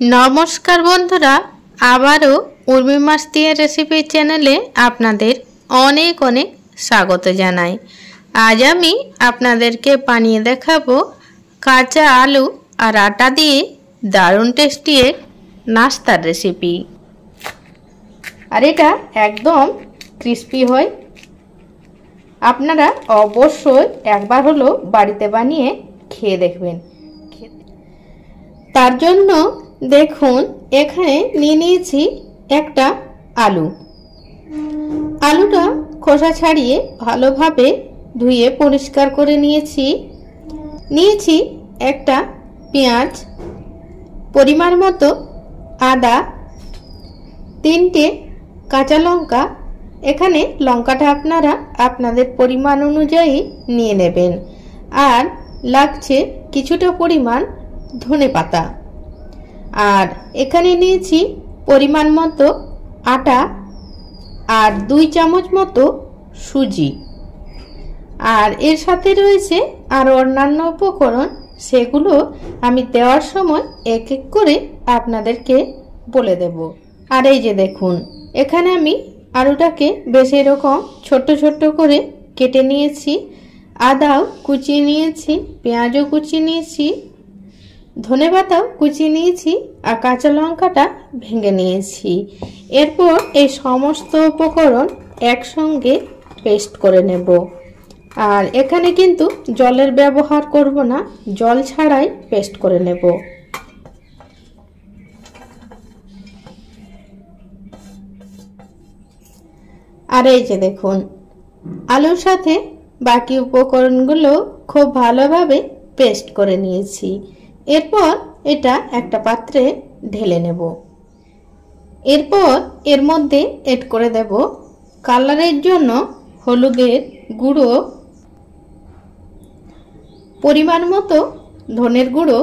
नमस्कार बंधुरा आबारो उर्मी मास्तिया रेसिपि चैनेले आपनादेर अनेक अनेक स्वागत जानाई। आज आमी आपनादेरके बानिये देखाबो काँचा आलू और आटा दिए दारुण टेस्टी एक नास्तार रेसिपि। और एटा एकदम क्रिस्पी हय। आपनारा अवश्यई एकबार हलो बाड़ीते बानिये खेये देखबेन। तार जोन्नो देखुन एखाने निये नियेछि एकटा आलू। आलूटा खोसा छाड़िए भालोभाबे धुए परिष्कार करे नियेछि। नियेछि एकटा पेंयाज, परिमाण मतो आदा, तीनटे काँचा लंका। एखाने लंकाटा आपनारा आपनादेर परिमाण अनुयायी निये नेबेन। आर लागछे किछुटा परिमाण धने पाता। और एखाने नियेछि परिमाण मतो आटा और 2 चामच मतो सुजी। और एर साथे रयेछे आरो अन्यान्य उपकरण, सेगुलो आमी देওয়ার समय एक एक करे आपनादेरके बोले देब। और এই যে দেখুন এখানে আমি আলুটাকে বেশ এরকম ছোট ছোট করে কেটে নিয়েছি। আদাও কুচিয়ে নিয়েছি, পেঁয়াজও কুচিয়ে নিয়েছি, ধনেপাতাও কুচিয়ে নিয়েছি আর কাঁচা লঙ্কাটা ভেঙে নিয়েছি। এরপর এই সমস্ত উপকরণ একসঙ্গে পেস্ট করে নেব। আর এখানে কিন্তু জলের ব্যবহার করব না, জল ছাড়াই পেস্ট করে নেব। আর এই যে দেখুন আলুর সাথে বাকি উপকরণগুলো খুব ভালোভাবে পেস্ট করে নিয়েছি। এরপর এটা একটা পাত্রে ঢেলে নেব। এরপর এর মধ্যে এড করে দেব কালারের জন্য হলুদের গুঁড়ো, পরিমাণ মতো ধনের গুঁড়ো,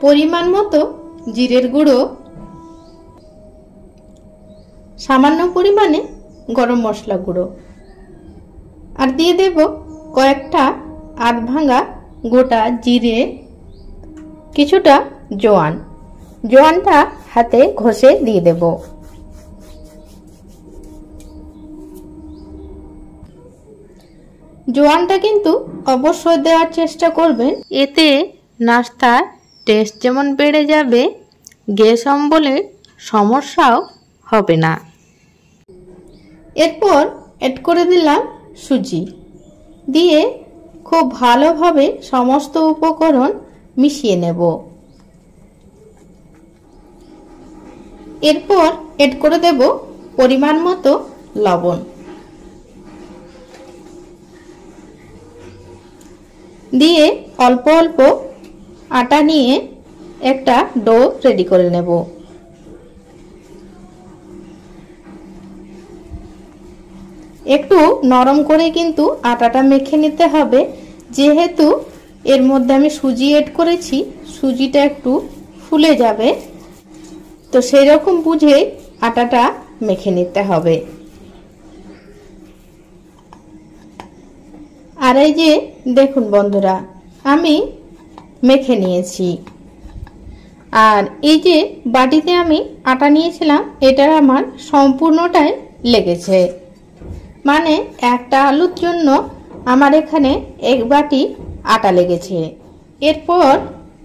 পরিমাণ মতো জিরের গুঁড়ো, সামান্য পরিমাণে গরম মশলা গুঁড়ো। আর দিয়ে দেব কয়েকটা আধ ভাঙা গোটা জিরে, কিছুটা জোয়ান। জোয়ানটা হাতে ঘষে দিয়ে দেব। জোয়ানটা কিন্তু অবশ্যই দেওয়ার চেষ্টা করবেন, এতে নাস্তার টেস্ট যেমন বেড়ে যাবে, গ্যাস অম্বলের সমস্যাও হবে না। এরপর এড করে দিলাম সুজি। দিয়ে খুব ভালোভাবে সমস্ত উপকরণ মিশিয়ে নেব। এরপর এড করে দেব পরিমাণ মতো লবণ। দিয়ে অল্প অল্প আটা নিয়ে একটা ডো রেডি করে নেব। একটু নরম করে কিন্তু আটাটা মেখে নিতে হবে, যেহেতু এর মধ্যে আমি সুজি এড করেছি, সুজিটা একটু ফুলে যাবে, তো সেই রকম বুঝে আটাটা মেখে নিতে হবে। আর এই যে দেখুন বন্ধুরা আমি মেখে নিয়েছি। আর এই যে বাটিতে আমি আটা নিয়েছিলাম, এটা আমার সম্পূর্ণটাই লেগেছে। মানে একটা আলুর জন্য আমার এখানে 1 বাটি আটা লেগেছে। এরপর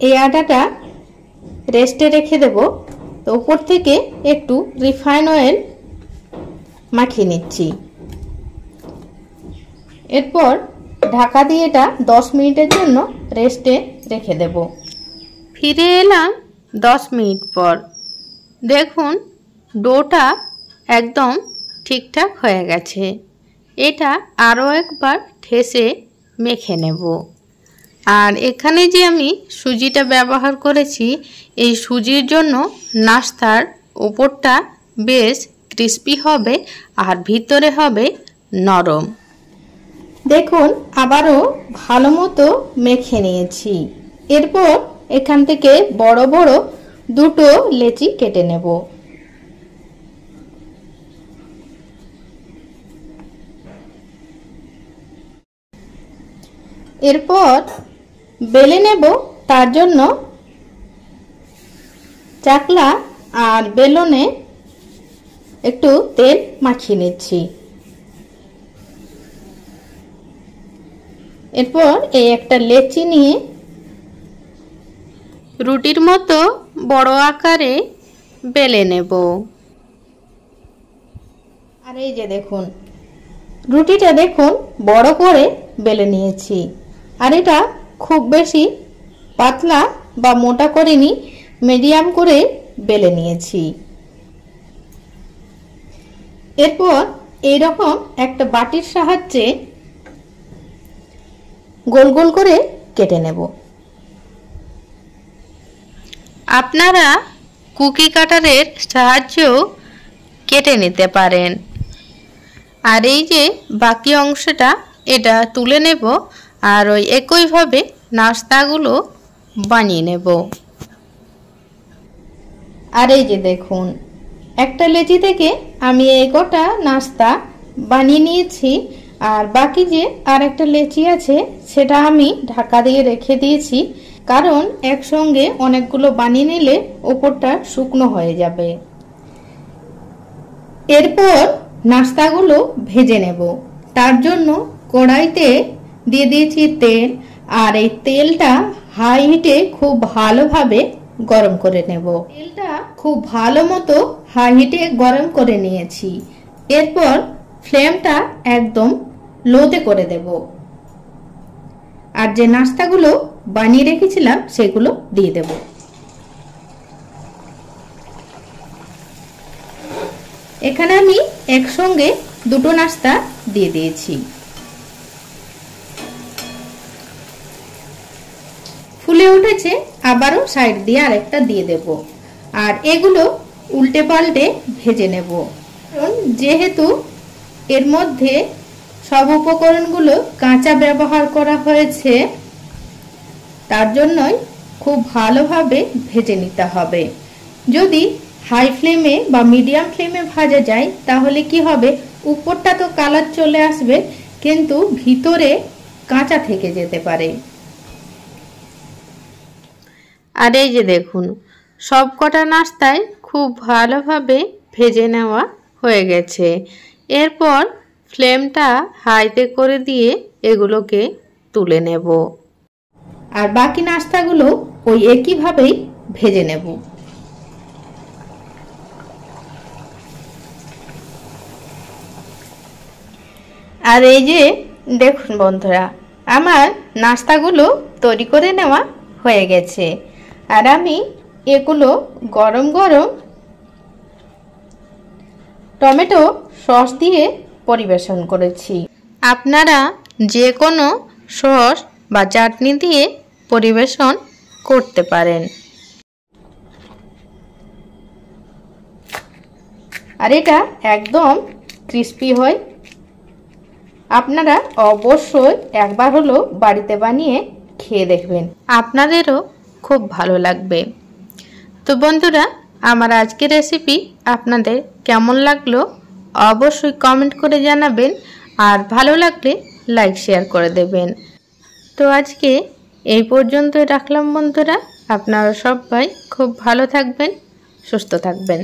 এই আটাটা রেস্টে রেখে দেব। তো উপর থেকে একটু রিফাইন অয়েল মাখিয়ে নিচ্ছি। এরপর ঢাকা দিয়ে এটা 10 মিনিটের জন্য রেস্টে রেখে দেব। ফিরে এলাম 10 মিনিট পর। দেখুন ডোটা একদম ঠিকঠাক হয়ে গেছে। এটা আরও একবার ঠেসে মেখে নেব। আর এখানে যে আমি সুজিটা ব্যবহার করেছি, এই সুজির জন্য নাস্তার উপরটা বেশ ক্রিস্পি হবে আর ভিতরে হবে নরম। দেখুন আবারও ভালো মতো মেখে নিয়েছি। এরপর এখান থেকে বড় বড় 2টো লেচি কেটে নেব। এরপর বেলে নেব তার জন্য চাকলা আর বেলনে একটু তেল মাখিয়ে নিচ্ছি। এরপর এই একটা লেচি নিয়ে রুটির মতো বড় আকারে বেলে নেব। আর এই যে দেখুন, রুটিটা দেখুন বড় করে বেলে নিয়েছি। আর এটা খুব বেশি পাতলা বা মোটা করিনি, মিডিয়াম করে বেলে নিয়েছি। এরপর এইরকম একটা বাটির সাহায্যে গোল গোল করে কেটে নেব। আপনারা কুকি কাটারের সাহায্যেও কেটে নিতে পারেন। আর এই যে বাকি অংশটা এটা তুলে নেব আর ওই একইভাবে নাস্তাগুলো বানিয়ে নেব। আর এই যে দেখুন, একটা লেচি থেকে আমি এই গোটা নাস্তা বানিয়ে নিয়েছি। আর বাকি যে আর একটা লেচি আছে সেটা আমি ঢাকা দিয়ে রেখে দিয়েছি, কারণ একসঙ্গে অনেকগুলো বানিয়ে নিলে ওপরটা শুকনো হয়ে যাবে। এরপর নাস্তাগুলো ভেজে নেব। তার জন্য কড়াইতে দিয়ে দিয়েছি তেল, আর এই তেলটা হাই হিটে খুব ভালোভাবে গরম করে নেব। তেলটা খুব ভালো মতো হাই হিটে গরম করে নিয়েছি। এরপর ফ্লেমটা একদম লোতে করে দেব। আর যে নাস্তাগুলো বানিয়ে রেখেছিলাম সেগুলো দিয়ে দেব। এখানে আমি একসঙ্গে দুটো নাস্তা দিয়ে দিয়েছি। ফুলে উঠেছে, আবারও সাইড দিয়ে আরেকটা দিয়ে দেব। আর এগুলো উল্টে পাল্টে ভেজে নেব, কারণ যেহেতু এর মধ্যে সব উপকরণগুলো কাঁচা ব্যবহার করা হয়েছে, তার জন্যই খুব ভালোভাবে ভেজে নিতে হবে। যদি হাই ফ্লেমে বা মিডিয়াম ফ্লেমে ভাজা যায় তাহলে কি হবে, উপরটা তো কালার চলে আসবে কিন্তু ভিতরে কাঁচা থেকে যেতে পারে। আর এই যে দেখুন, সব কটা নাস্তায় খুব ভালোভাবে ভেজে নেওয়া হয়ে গেছে। এরপর ফ্লেমটা হাইতে করে দিয়ে এগুলোকে তুলে নেব। আর বাকি নাস্তাগুলো ওই একইভাবেই ভেজে নেব। আর এই যে দেখুন বন্ধুরা, আমার নাস্তাগুলো তৈরি করে নেওয়া হয়ে গেছে। আর আমি এগুলো গরম গরম টমেটো সস দিয়ে পরিবেশন করেছি। আপনারা যে কোনো সস বা চাটনি দিয়ে পরিবেশন করতে পারেন। আর এটা একদম ক্রিস্পি হয়। আপনারা অবশ্যই একবার হলো বাড়িতে বানিয়ে খেয়ে দেখবেন, আপনাদেরও খুব ভালো লাগবে। তো বন্ধুরা, আমার আজকের রেসিপি আপনাদের কেমন লাগলো অবশ্যই কমেন্ট করে জানাবেন, আর ভালো লাগলে লাইক শেয়ার করে দেবেন। তো আজকে এই পর্যন্তই রাখলাম বন্ধুরা। আপনারা সবাই খুব ভালো থাকবেন, সুস্থ থাকবেন।